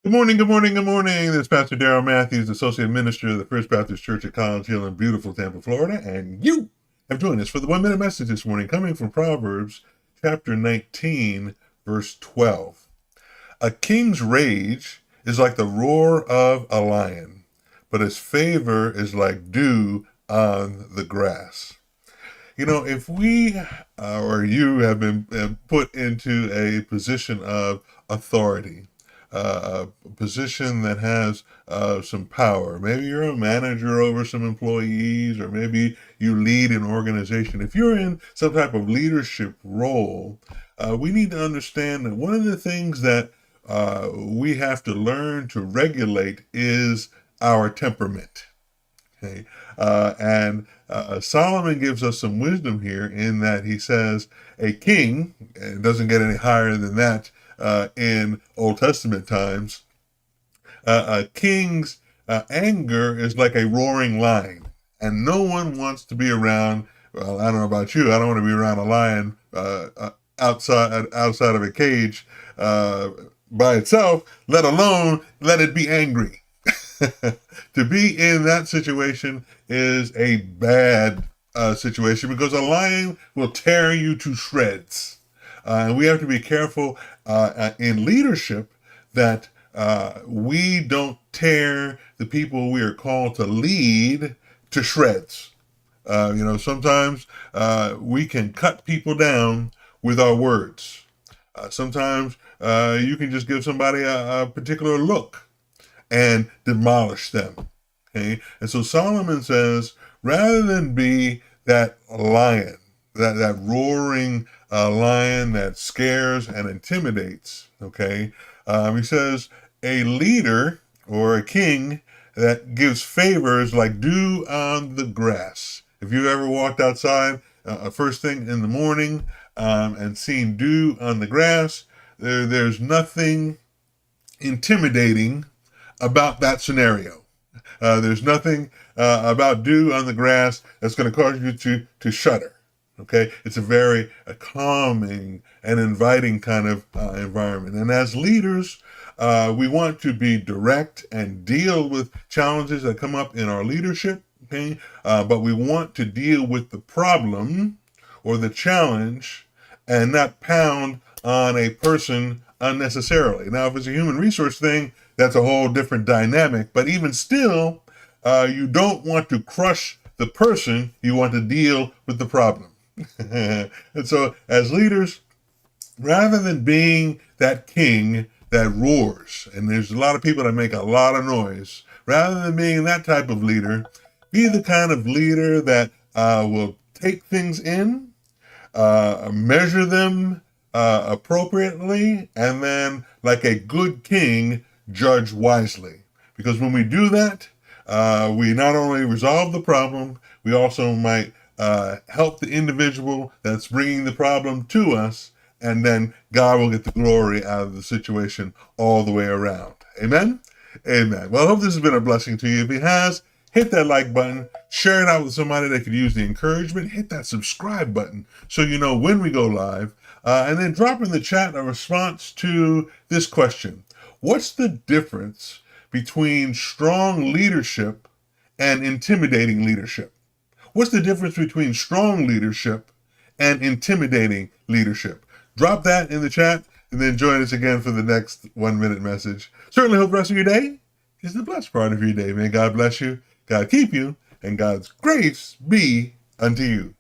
Good morning, good morning, good morning. This is Pastor Darrell Matthews, Associate Minister of the First Baptist Church at College Hill in beautiful Tampa, Florida. And you have joined us for the 1 minute message this morning, coming from Proverbs chapter 19, verse 12. A king's rage is like the roar of a lion, but his favor is like dew on the grass. You know, if we or you have been put into a position of authority, a position that has some power, maybe you're a manager over some employees, or maybe you lead an organization. If you're in some type of leadership role, we need to understand that one of the things that we have to learn to regulate is our temperament. Okay, and Solomon gives us some wisdom here in that he says a king, and it doesn't get any higher than that in Old Testament times, a king's anger is like a roaring lion, and no one wants to be around. Well, I don't know about you. I don't want to be around a lion outside of a cage by itself, let alone let it be angry. To be in that situation is a bad situation, because a lion will tear you to shreds. And we have to be careful in leadership that we don't tear the people we are called to lead to shreds. Sometimes we can cut people down with our words. Sometimes you can just give somebody a particular look and demolish them. Okay, and so Solomon says, rather than be that lion, that roaring lion that scares and intimidates, okay, he says a leader or a king that gives favors like dew on the grass. If you've ever walked outside first thing in the morning and seen dew on the grass, there's nothing intimidating about that scenario. There's nothing about dew on the grass that's going to cause you to shudder. Okay, it's a very calming and inviting kind of environment. And as leaders, we want to be direct and deal with challenges that come up in our leadership. Okay, but we want to deal with the problem or the challenge and not pound on a person unnecessarily. Now, if it's a human resource thing, that's a whole different dynamic. But even still, you don't want to crush the person. You want to deal with the problem. And so as leaders, rather than being that king that roars, and there's a lot of people that make a lot of noise, rather than being that type of leader, be the kind of leader that will take things in, measure them appropriately, and then, like a good king, judge wisely. Because when we do that, we not only resolve the problem, we also might help the individual that's bringing the problem to us, and then God will get the glory out of the situation all the way around. Amen? Amen. Well, I hope this has been a blessing to you. If it has, hit that like button, share it out with somebody that could use the encouragement, hit that subscribe button so you know when we go live, and then drop in the chat a response to this question. What's the difference between strong leadership and intimidating leadership? What's the difference between strong leadership and intimidating leadership? Drop that in the chat and then join us again for the next 1 minute message. Certainly hope the rest of your day is the blessed part of your day. May God bless you, God keep you, and God's grace be unto you.